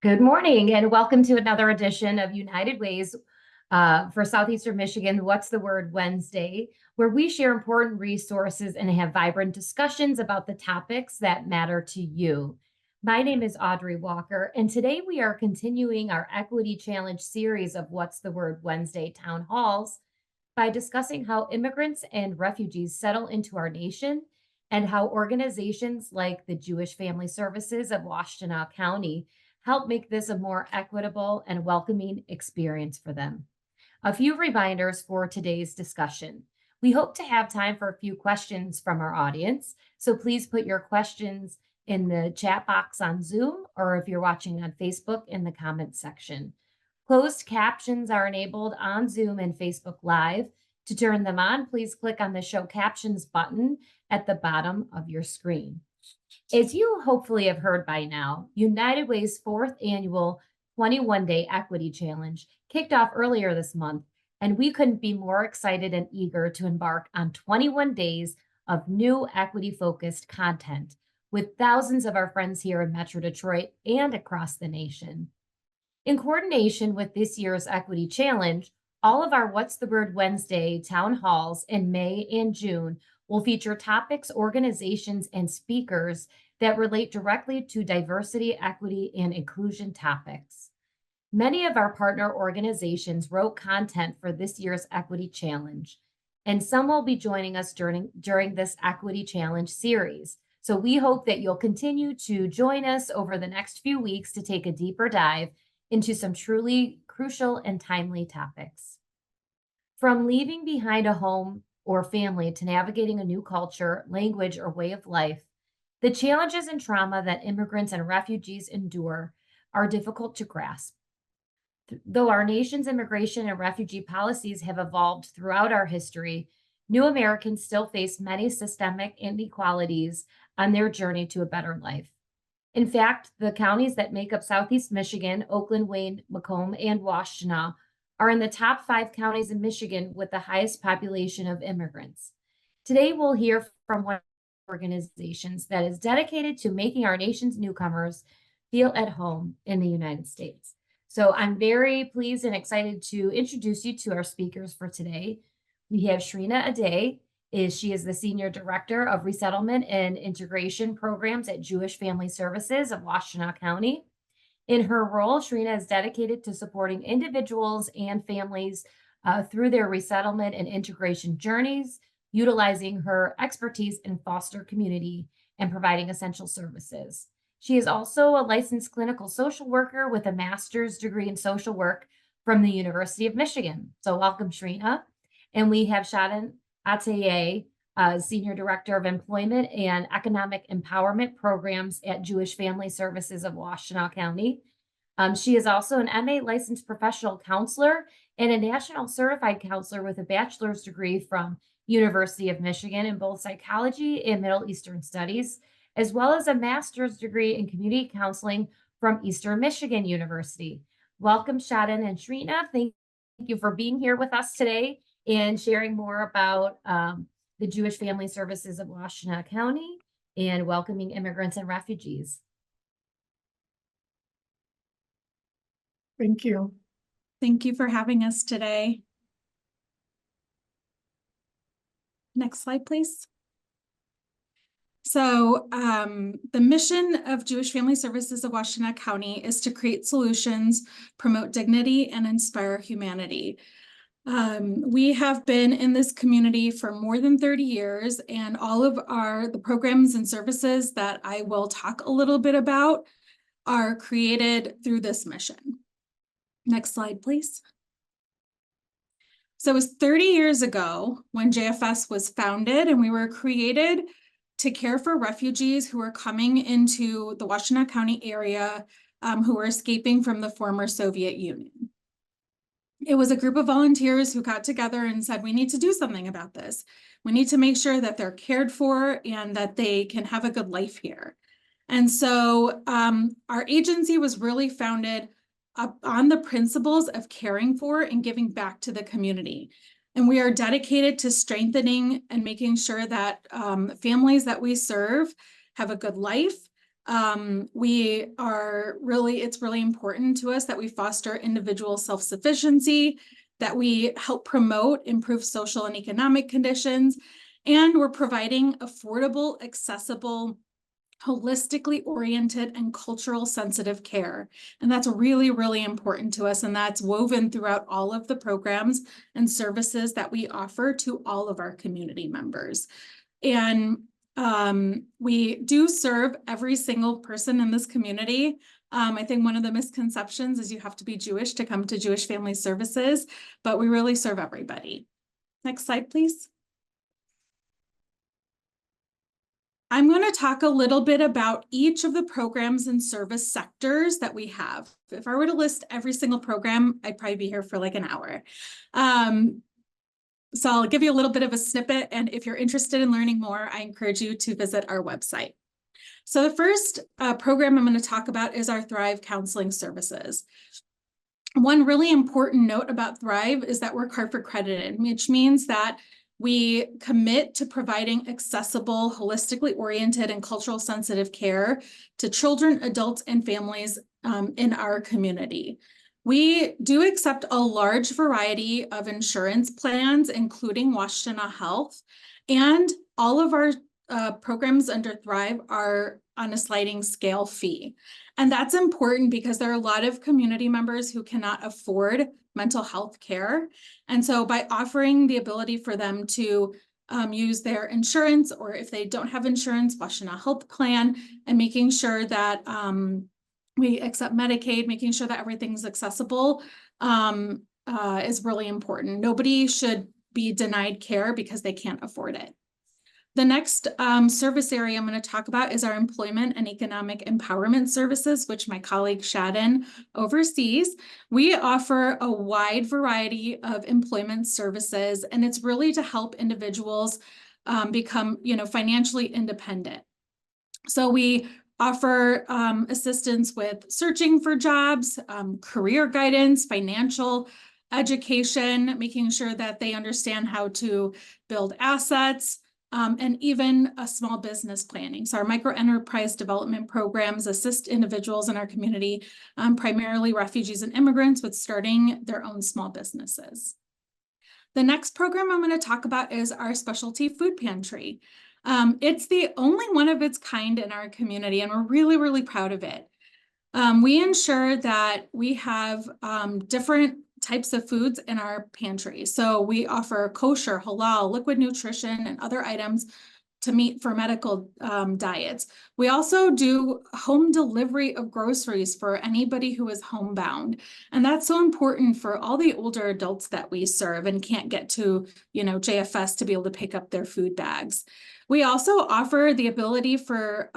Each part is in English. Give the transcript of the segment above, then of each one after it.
Good morning and welcome to another edition of United Ways for Southeastern Michigan, What's the Word Wednesday, where we share important resources and have vibrant discussions about the topics that matter to you. My name is Audrey Walker, and today we are continuing our Equity Challenge series of What's the Word Wednesday town halls by discussing how immigrants and refugees settle into our nation and how organizations like the Jewish Family Services of Washtenaw County help make this a more equitable and welcoming experience for them. A few reminders for today's discussion. We hope to have time for a few questions from our audience, so please put your questions in the chat box on Zoom, or if you're watching on Facebook, in the comments section. Closed captions are enabled on Zoom and Facebook Live. To turn them on, please click on the Show Captions button at the bottom of your screen. As you hopefully have heard by now, United Way's fourth annual 21-Day Equity Challenge kicked off earlier this month, and we couldn't be more excited and eager to embark on 21 days of new equity-focused content with thousands of our friends here in Metro Detroit and across the nation. In coordination with this year's Equity Challenge, all of our What's the Word Wednesday town halls in May and June will feature topics, organizations, and speakers that relate directly to diversity, equity, and inclusion topics. Many of our partner organizations wrote content for this year's Equity Challenge, and some will be joining us during this Equity Challenge series. So we hope that you'll continue to join us over the next few weeks to take a deeper dive into some truly crucial and timely topics. From leaving behind a home or family to navigating a new culture, language, or way of life, the challenges and trauma that immigrants and refugees endure are difficult to grasp. Though our nation's immigration and refugee policies have evolved throughout our history, new Americans still face many systemic inequalities on their journey to a better life. In fact, the counties that make up Southeast Michigan, Oakland, Wayne, Macomb, and Washtenaw are in the top 5 counties in Michigan with the highest population of immigrants. Today, we'll hear from one of the organizations that is dedicated to making our nation's newcomers feel at home in the United States. So I'm very pleased and excited to introduce you to our speakers for today. We have Shrina Eadeh. She is the Senior Director of Resettlement and Integration Programs at Jewish Family Services of Washtenaw County. In her role, Shrina is dedicated to supporting individuals and families through their resettlement and integration journeys, utilizing her expertise in foster community and providing essential services. She is also a licensed clinical social worker with a master's degree in social work from the University of Michigan. So welcome, Shrina. And we have Shadin Atiyeh, Senior Director of Employment and Economic Empowerment Programs at Jewish Family Services of Washtenaw County. She is also an MA licensed professional counselor and a national certified counselor with a bachelor's degree from University of Michigan in both psychology and Middle Eastern studies, as well as a master's degree in community counseling from Eastern Michigan University. Welcome, Shadin and Shrina. Thank you for being here with us today and sharing more about the Jewish Family Services of Washtenaw County and welcoming immigrants and refugees. Thank you. Thank you for having us today. Next slide, please. So the mission of Jewish Family Services of Washtenaw County is to create solutions, promote dignity, and inspire humanity. We have been in this community for more than 30 years, and all of the programs and services that I will talk a little bit about are created through this mission. Next slide, please. So it was 30 years ago when JFS was founded, and we were created to care for refugees who were coming into the Washtenaw County area who were escaping from the former Soviet Union. It was a group of volunteers who got together and said, we need to do something about this. We need to make sure that they're cared for and that they can have a good life here. And so our agency was really founded on the principles of caring for and giving back to the community. And we are dedicated to strengthening and making sure that families that we serve have a good life, It's really important to us that we foster individual self-sufficiency, that we help promote improved social and economic conditions, and we're providing affordable, accessible, holistically oriented, and cultural sensitive care. And that's really, really important to us. And that's woven throughout all of the programs and services that we offer to all of our community members. And we do serve every single person in this community. I think one of the misconceptions is you have to be Jewish to come to Jewish Family Services, but we really serve everybody. Next slide, please. I'm going to talk a little bit about each of the programs and service sectors that we have. If I were to list every single program, I'd probably be here for like an hour. So I'll give you a little bit of a snippet, and if you're interested in learning more, I encourage you to visit our website. So the first program I'm going to talk about is our Thrive Counseling Services. One really important note about Thrive is that we're Hartford accredited, which means that we commit to providing accessible, holistically oriented, and cultural sensitive care to children, adults, and families in our community. We do accept a large variety of insurance plans, including Washtenaw Health, and all of our programs under Thrive are on a sliding scale fee. And that's important because there are a lot of community members who cannot afford mental health care. And so by offering the ability for them to use their insurance, or if they don't have insurance, Washtenaw Health Plan, and making sure that we accept Medicaid, making sure that everything's accessible is really important. Nobody should be denied care because they can't afford it. The next service area I'm going to talk about is our Employment and Economic Empowerment Services, which my colleague Shadin oversees. We offer a wide variety of employment services, and it's really to help individuals become, financially independent. So we offer assistance with searching for jobs, career guidance, financial education, making sure that they understand how to build assets, and even a small business planning. So our micro enterprise development programs assist individuals in our community, primarily refugees and immigrants, with starting their own small businesses. The next program I'm going to talk about is our specialty food pantry. It's the only one of its kind in our community, and we're really, really proud of it. We ensure that we have different types of foods in our pantry. So we offer kosher, halal, liquid nutrition, and other items to meet for medical diets. We also do home delivery of groceries for anybody who is homebound. And that's so important for all the older adults that we serve and can't get to, JFS to be able to pick up their food bags. We also offer the ability for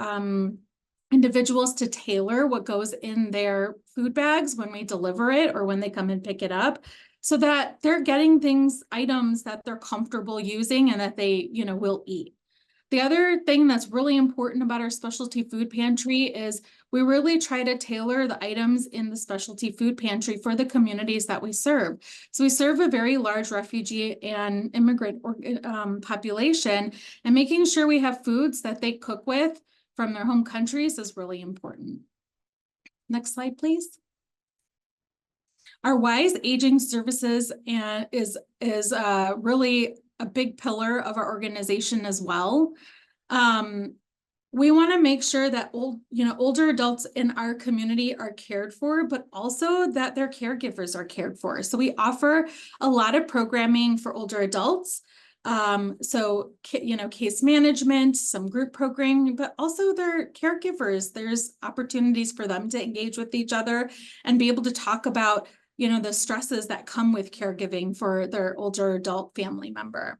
individuals to tailor what goes in their food bags when we deliver it or when they come and pick it up, so that they're getting items that they're comfortable using and that they, will eat. The other thing that's really important about our specialty food pantry is we really try to tailor the items in the specialty food pantry for the communities that we serve. So we serve a very large refugee and immigrant population, and making sure we have foods that they cook with from their home countries is really important. Next slide, please. Our Wise Aging Services is really a big pillar of our organization as well. We want to make sure that older adults in our community are cared for, but also that their caregivers are cared for. So we offer a lot of programming for older adults. So, case management, some group programming, but also their caregivers. There's opportunities for them to engage with each other and be able to talk about, the stresses that come with caregiving for their older adult family member.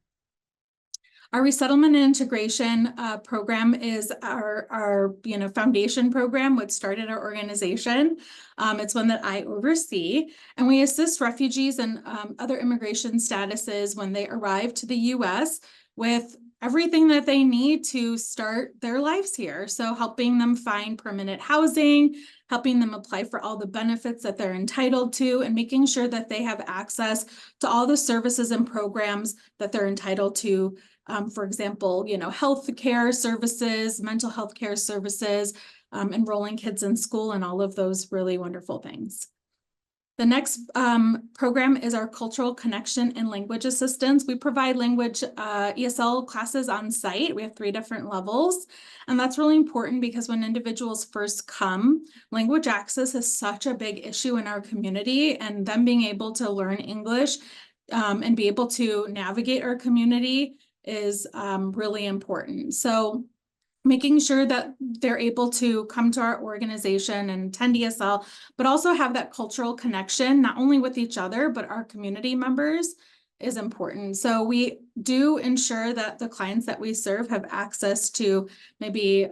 Our Resettlement and Integration program is our foundation program, which started our organization. It's one that I oversee, and we assist refugees and other immigration statuses when they arrive to the U.S. with everything that they need to start their lives here. So helping them find permanent housing, helping them apply for all the benefits that they're entitled to, and making sure that they have access to all the services and programs that they're entitled to. For example, health care services, mental health care services, enrolling kids in school, and all of those really wonderful things. The next program is our Cultural Connection and Language Assistance. We provide language ESL classes on site. We have 3 different levels. And that's really important because when individuals first come, language access is such a big issue in our community, and them being able to learn English and be able to navigate our community is really important. So making sure that they're able to come to our organization and attend ESL, but also have that cultural connection, not only with each other, but our community members, is important. So we do ensure that the clients that we serve have access to maybe,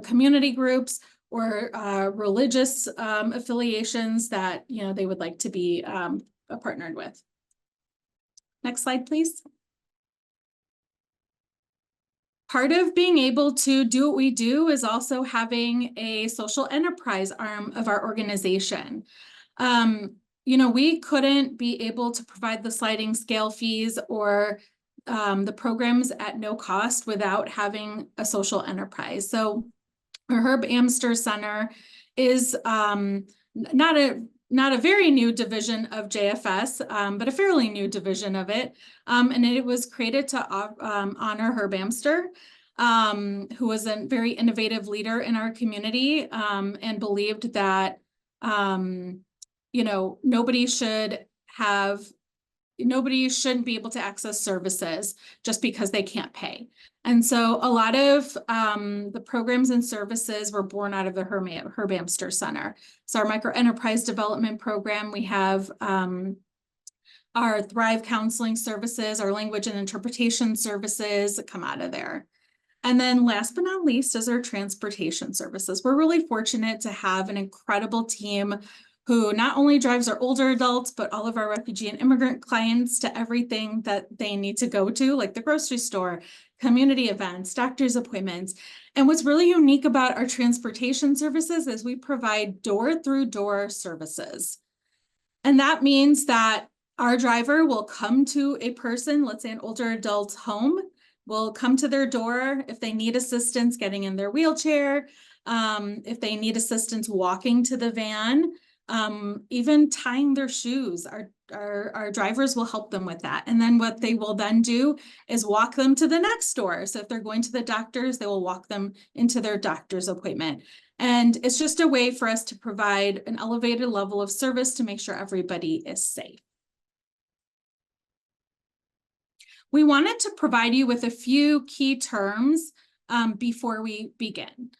community groups or religious affiliations that, they would like to be partnered with. Next slide, please. Part of being able to do what we do is also having a social enterprise arm of our organization. We couldn't be able to provide the sliding scale fees or the programs at no cost without having a social enterprise. So our Herb Amster Center is not a very new division of JFS, but a fairly new division of it. And it was created to honor Herb Amster, who was a very innovative leader in our community, and believed that, nobody shouldn't be able to access services just because they can't pay. And so a lot of the programs and services were born out of the Herb Amster Center. So our micro enterprise development program, we have our Thrive counseling services, our language and interpretation services that come out of there. And then last but not least is our transportation services. We're really fortunate to have an incredible team who not only drives our older adults, but all of our refugee and immigrant clients to everything that they need to go to, like the grocery store, community events, doctor's appointments. And what's really unique about our transportation services is we provide door-through-door services. And that means that our driver will come to a person, let's say an older adult's home, will come to their door if they need assistance getting in their wheelchair, if they need assistance walking to the van, even tying their shoes. Our drivers will help them with that. And then what they will then do is walk them to the next door. So if they're going to the doctor's, they will walk them into their doctor's appointment. And it's just a way for us to provide an elevated level of service to make sure everybody is safe. We wanted to provide you with a few key terms before we begin.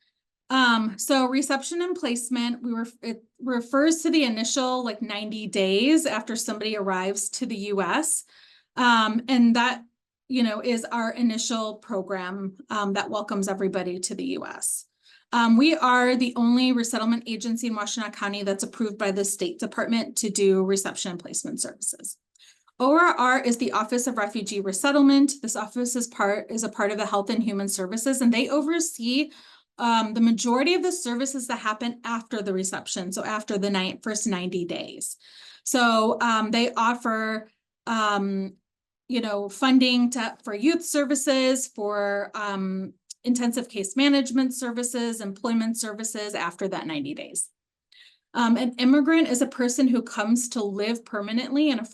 So reception and placement, it refers to the initial 90 days after somebody arrives to the US. And that, is our initial program that welcomes everybody to the US. We are the only resettlement agency in Washtenaw County that's approved by the State Department to do reception and placement services. ORR is the Office of Refugee Resettlement. This office is a part of the Health and Human Services, and they oversee the majority of the services that happen after the reception, so after the first 90 days. So they offer, funding for youth services, for intensive case management services, employment services after that 90 days. An immigrant is a person who comes to live permanently in a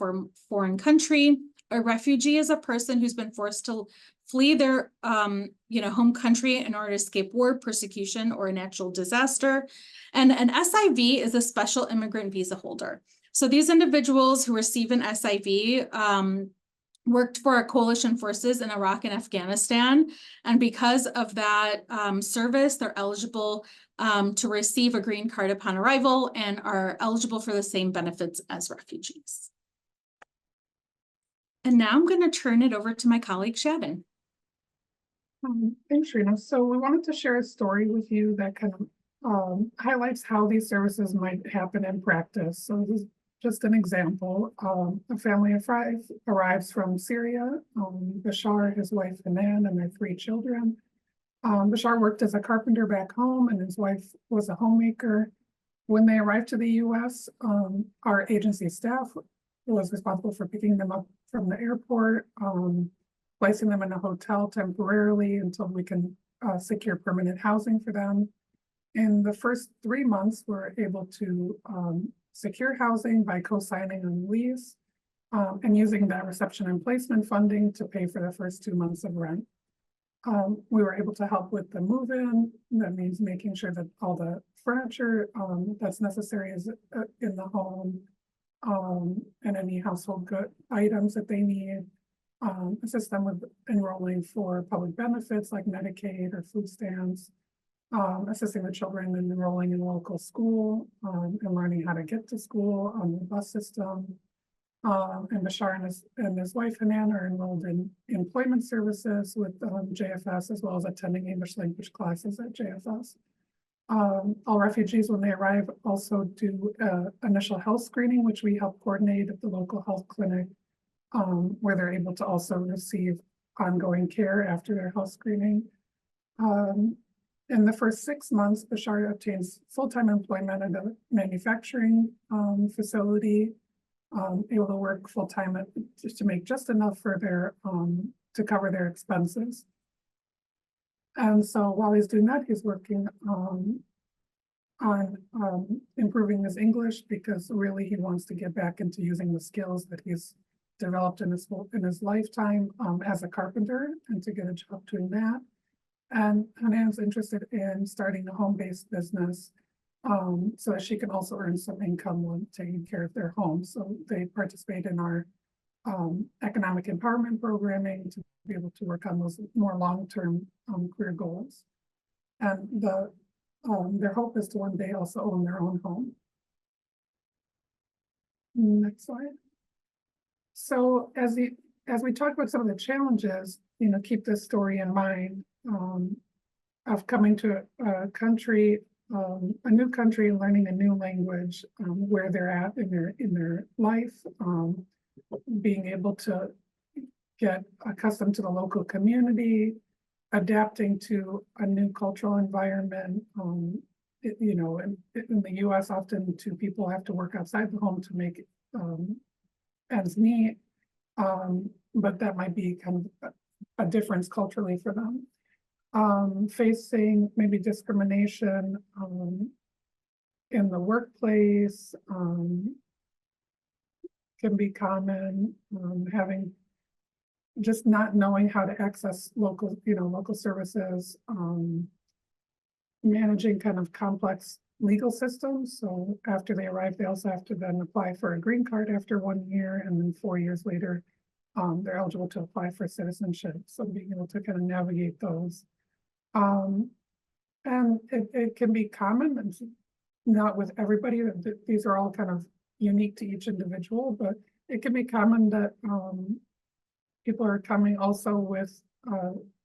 foreign country. A refugee is a person who's been forced to flee their home country in order to escape war, persecution, or a natural disaster. And an SIV is a special immigrant visa holder. So these individuals who receive an SIV worked for our coalition forces in Iraq and Afghanistan. And because of that service, they're eligible to receive a green card upon arrival and are eligible for the same benefits as refugees. And now I'm going to turn it over to my colleague, Shadin. Thanks, Shrina. So we wanted to share a story with you that kind of highlights how these services might happen in practice. So this is just an example. A family of 5 arrives from Syria. Bashar, his wife Hanan, and their 3 children. Bashar worked as a carpenter back home, and his wife was a homemaker. When they arrived to the U.S., our agency staff was responsible for picking them up from the airport, placing them in a hotel temporarily until we can secure permanent housing for them. In the first 3 months, we're able to secure housing by co-signing on lease and using that reception and placement funding to pay for the first 2 months of rent. We were able to help with the move-in. That means making sure that all the furniture that's necessary is in the home, and any household good items that they need. Assist them with enrolling for public benefits like Medicaid or food stamps. Assisting the children in enrolling in local school and learning how to get to school on the bus system. And Bashar and his wife Hanan are enrolled in employment services with JFS, as well as attending English language classes at JFS. All refugees, when they arrive, also do initial health screening, which we help coordinate at the local health clinic, where they're able to also receive ongoing care after their health screening. In the first 6 months, Bashar obtains full-time employment at a manufacturing facility, able to work full-time just to make just enough for their to cover their expenses. And so while he's doing that, he's working on improving his English, because really he wants to get back into using the skills that he's developed in his lifetime as a carpenter, and to get a job doing that. And Hanan's interested in starting a home-based business so that she can also earn some income while taking care of their home. So they participate in our economic empowerment programming to be able to work on those more long-term career goals. And their hope is to one day also own their own home. Next slide. So as we talk about some of the challenges, keep this story in mind of coming to a country, a new country, and learning a new language, where they're at in their life, being able to get accustomed to the local community, adapting to a new cultural environment. In the U.S., often two people have to work outside the home to make ends meet, but that might be kind of a difference culturally for them. Facing maybe discrimination in the workplace can be common. Having just not knowing how to access local services, managing kind of complex legal systems. So after they arrive, they also have to then apply for a green card after 1 year, and then 4 years later, they're eligible to apply for citizenship. So being able to kind of navigate those. And it can be common, and not with everybody. These are all kind of unique to each individual, but it can be common that people are coming also with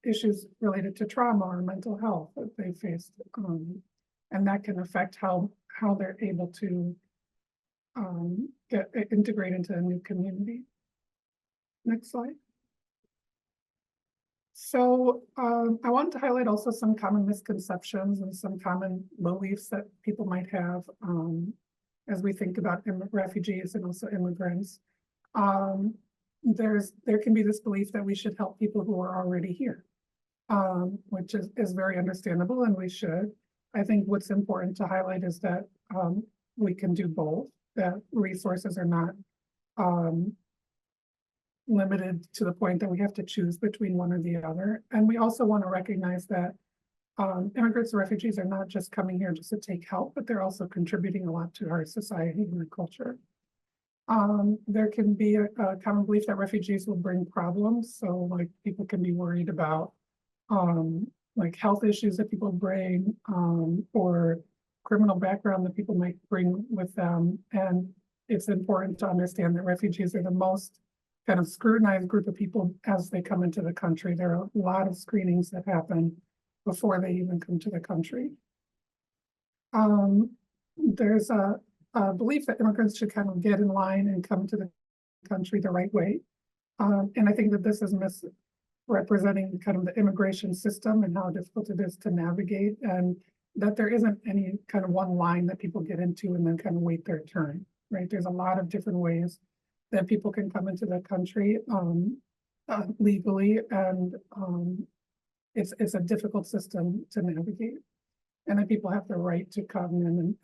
issues related to trauma or mental health that they faced, and that can affect how they're able to integrate into a new community. Next slide. So I wanted to highlight also some common misconceptions and some common beliefs that people might have as we think about refugees and also immigrants. There can be this belief that we should help people who are already here, which is very understandable, and we should. I think what's important to highlight is that we can do both, that resources are not limited to the point that we have to choose between one or the other. And we also want to recognize that immigrants and refugees are not just coming here just to take help, but they're also contributing a lot to our society and our culture. There can be a common belief that refugees will bring problems. So like people can be worried about like health issues that people bring, or criminal background that people might bring with them. And it's important to understand that refugees are the most kind of scrutinized group of people as they come into the country. There are a lot of screenings that happen before they even come to the country. There's a belief that immigrants should kind of get in line and come to the country the right way. And I think that this is misrepresenting kind of the immigration system and how difficult it is to navigate, and that there isn't any kind of one line that people get into and then kind of wait their turn, right? There's a lot of different ways that people can come into the country legally, and it's a difficult system to navigate. And then people have the right to come in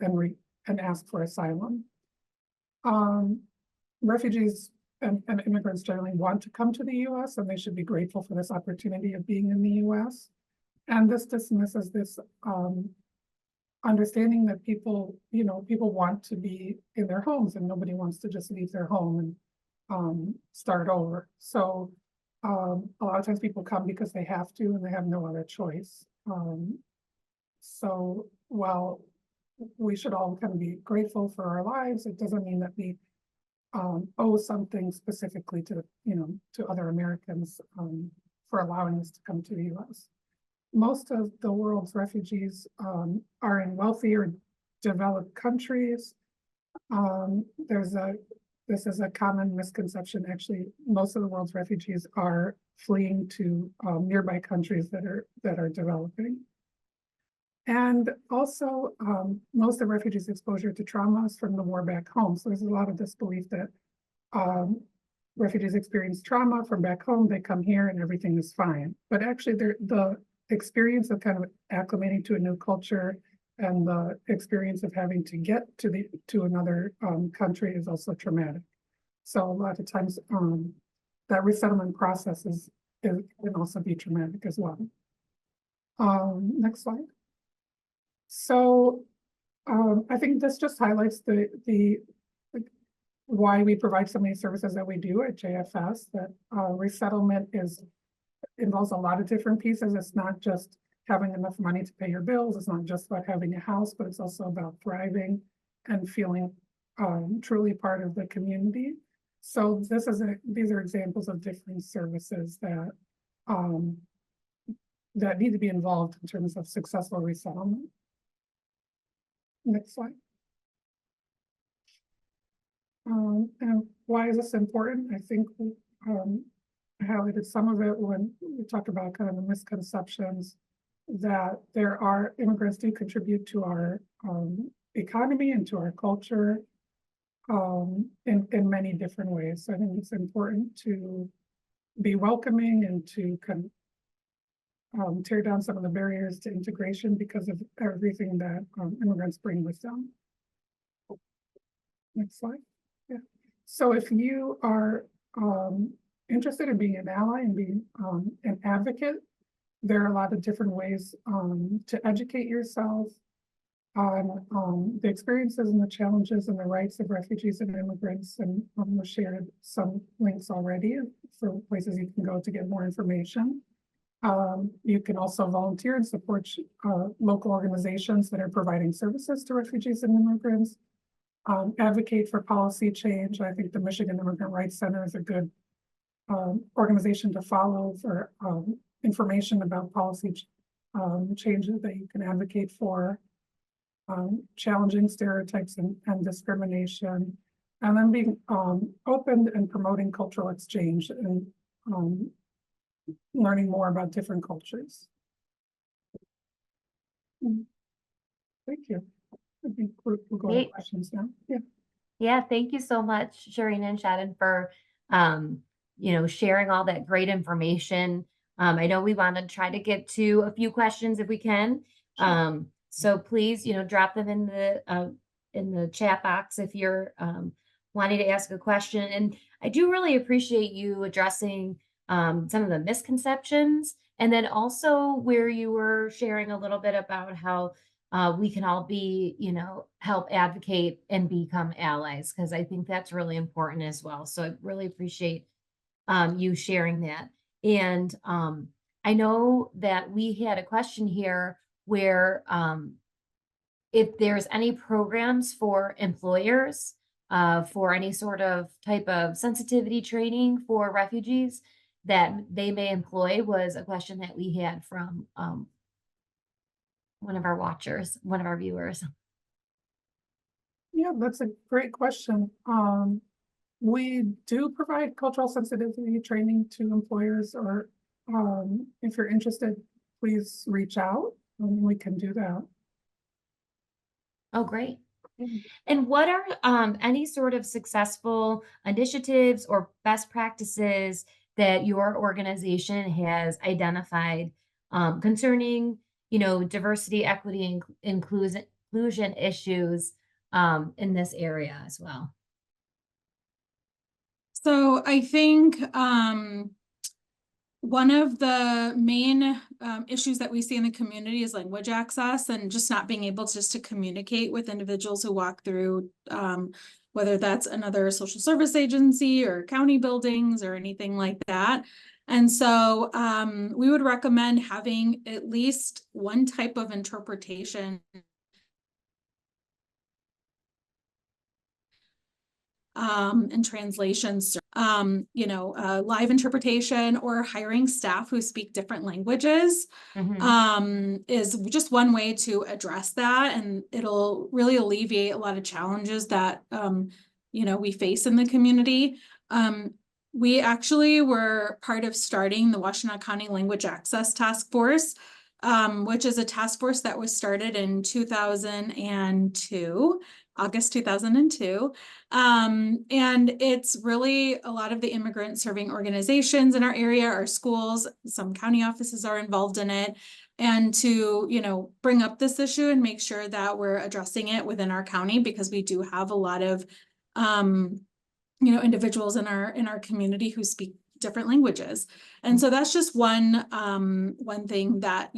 and ask for asylum. Refugees and immigrants generally want to come to the US, and they should be grateful for this opportunity of being in the US. And this dismisses this understanding that people want to be in their homes, and nobody wants to just leave their home and start over. So a lot of times people come because they have to and they have no other choice. So while we should all kind of be grateful for our lives, it doesn't mean that we owe something specifically to other Americans for allowing us to come to the US. Most of the world's refugees are in wealthier, developed countries. This is a common misconception. Actually, most of the world's refugees are fleeing to nearby countries that are developing. And also, most of refugees' exposure to trauma is from the war back home. So there's a lot of this belief that refugees experience trauma from back home, they come here and everything is fine. But actually, the experience of kind of acclimating to a new culture and the experience of having to get to another country is also traumatic. So a lot of times that resettlement process can also be traumatic as well. Next slide. So I think this just highlights the why we provide so many services that we do at JFS, that resettlement involves a lot of different pieces. It's not just having enough money to pay your bills. It's not just about having a house, but it's also about thriving and feeling truly part of the community. So these are examples of different services that need to be involved in terms of successful resettlement. Next slide. And why is this important? I think I highlighted some of it when we talked about kind of the misconceptions that immigrants do contribute to our economy and to our culture in many different ways. So I think it's important to be welcoming and to kind of tear down some of the barriers to integration because of everything that immigrants bring with them. Next slide. Yeah. So if you are interested in being an ally and being an advocate, there are a lot of different ways to educate yourself on the experiences and the challenges and the rights of refugees and immigrants. And we've shared some links already for places you can go to get more information. You can also volunteer and support local organizations that are providing services to refugees and immigrants. Advocate for policy change. I think the Michigan Immigrant Rights Center is a good organization to follow for information about policy changes that you can advocate for, challenging stereotypes and discrimination, and then being open and promoting cultural exchange and learning more about different cultures. Thank you. I think we'll go to questions now. Yeah. Yeah, thank you so much, Shrina and Shadin, for sharing all that great information. I know we want to try to get to a few questions if we can. Sure. So please, drop them in the chat box if you're wanting to ask a question. And I do really appreciate you addressing some of the misconceptions, and then also where you were sharing a little bit about how we can all be, help advocate and become allies, because I think that's really important as well. So I really appreciate you sharing that. And I know that we had a question here where if there's any programs for employers for any sort of type of sensitivity training for refugees that they may employ, was a question that we had from one of our watchers, one of our viewers. Yeah, that's a great question. We do provide cultural sensitivity training to employers, or if you're interested, please reach out and we can do that. Oh, great. And what are any sort of successful initiatives or best practices that your organization has identified concerning, diversity, equity, and inclusion issues in this area as well. So I think one of the main issues that we see in the community is language access and just not being able to communicate with individuals who walk through, whether that's another social service agency or county buildings or anything like that. And so we would recommend having at least one type of interpretation and translations, live interpretation, or hiring staff who speak different languages is just one way to address that. And it'll really alleviate a lot of challenges that, we face in the community. We actually were part of starting the Washtenaw County Language Access Task Force, which is a task force that was started in 2002. August 2002. And it's really a lot of the immigrant serving organizations in our area, our schools, some county offices are involved in it. And to, bring up this issue and make sure that we're addressing it within our county, because we do have a lot of, individuals in our community who speak different languages. And so that's just one thing that,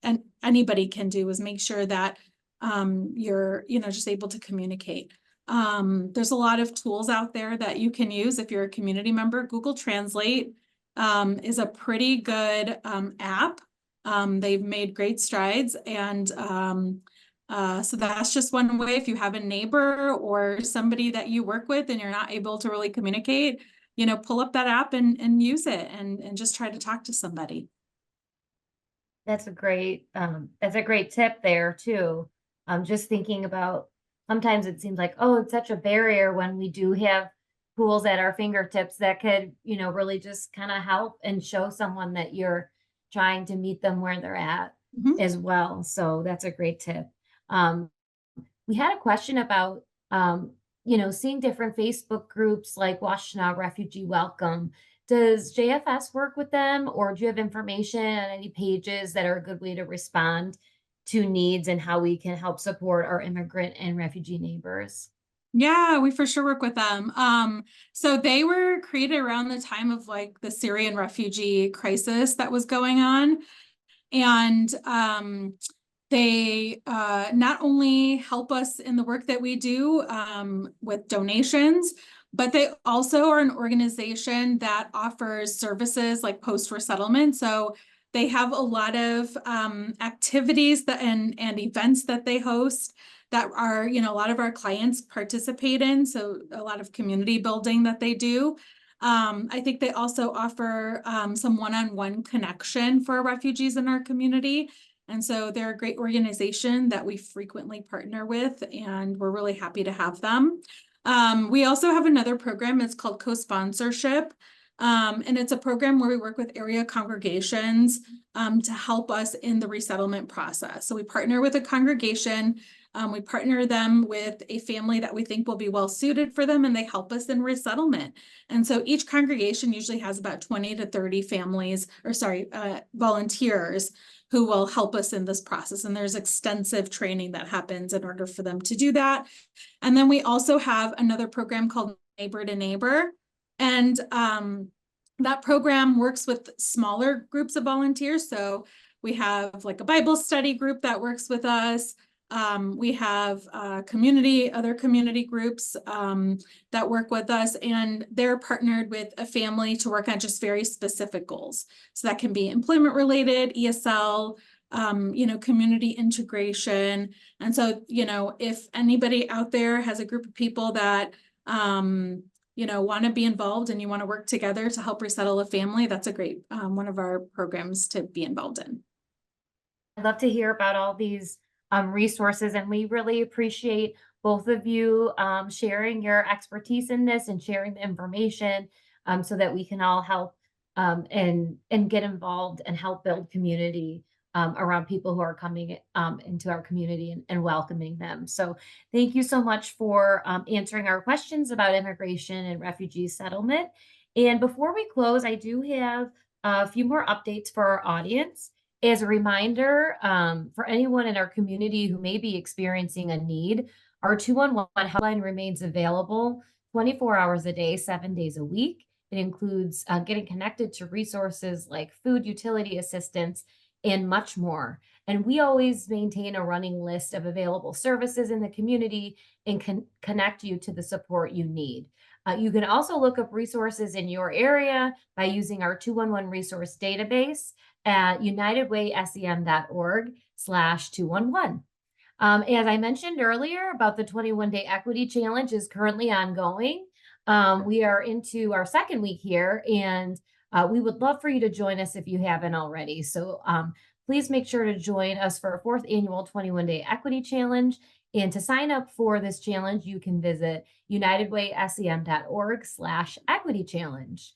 and anybody can do, is make sure that you're, just able to communicate. There's a lot of tools out there that you can use if you're a community member. Google Translate is a pretty good app. They've made great strides. And so that's just one way. If you have a neighbor or somebody that you work with and you're not able to really communicate, pull up that app and use it and just try to talk to somebody. That's a great tip there too. Just thinking about, sometimes it seems like, oh, it's such a barrier when we do have tools at our fingertips that could, really just kind of help and show someone that you're trying to meet them where they're at as well. So that's a great tip. We had a question about, seeing different Facebook groups like Washtenaw Refugee Welcome. Does JFS work with them, or do you have information on any pages that are a good way to respond to needs and how we can help support our immigrant and refugee neighbors? Yeah, we for sure work with them. So they were created around the time of like the Syrian refugee crisis that was going on. And they not only help us in the work that we do with donations, but they also are an organization that offers services like post-resettlement. So they have a lot of activities and events that they host that are, a lot of our clients participate in. So a lot of community building that they do. I think they also offer some one-on-one connection for refugees in our community. And so they're a great organization that we frequently partner with, and we're really happy to have them. We also have another program. It's called co-sponsorship. And it's a program where we work with area congregations to help us in the resettlement process. So we partner with a congregation. We partner them with a family that we think will be well suited for them, and they help us in resettlement. And so each congregation usually has about 20 to 30 volunteers who will help us in this process. And there's extensive training that happens in order for them to do that. And then we also have another program called Neighbor to Neighbor. And that program works with smaller groups of volunteers. So we have like a Bible study group that works with us. We have other community groups that work with us, and they're partnered with a family to work on just very specific goals. So that can be employment related, ESL, community integration. And so, if anybody out there has a group of people that, want to be involved and you want to work together to help resettle a family, that's a great one of our programs to be involved in. I'd love to hear about all these resources, and we really appreciate both of you sharing your expertise in this and sharing the information so that we can all help and get involved and help build community around people who are coming into our community and welcoming them. So thank you so much for answering our questions about immigration and refugee settlement. And before we close, I do have a few more updates for our audience. As a reminder, for anyone in our community who may be experiencing a need, our 211 helpline remains available 24 hours a day, 7 days a week. It includes getting connected to resources like food, utility assistance, and much more. And we always maintain a running list of available services in the community and can connect you to the support you need. You can also look up resources in your area by using our 211 resource database at unitedwaysem.org/211. As I mentioned earlier about the 21-day equity challenge is currently ongoing. We are into our second week here, and we would love for you to join us if you haven't already. So please make sure to join us for our 4th annual 21-day equity challenge. And to sign up for this challenge, you can visit unitedwaysem.org/equity challenge.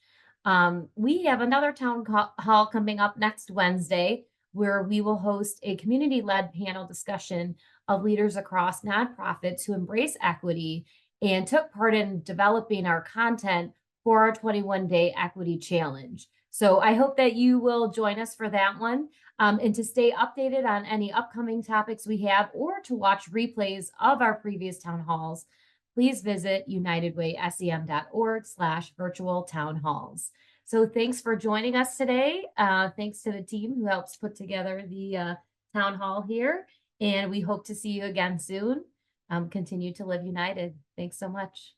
We have another town hall coming up next Wednesday, where we will host a community-led panel discussion of leaders across nonprofits who embrace equity and took part in developing our content for our 21-day equity challenge. So I hope that you will join us for that one. And to stay updated on any upcoming topics we have, or to watch replays of our previous town halls, please visit unitedwaysem.org/virtual town halls. So thanks for joining us today. Thanks to the team who helps put together the town hall here. And we hope to see you again soon. Continue to live united. Thanks so much.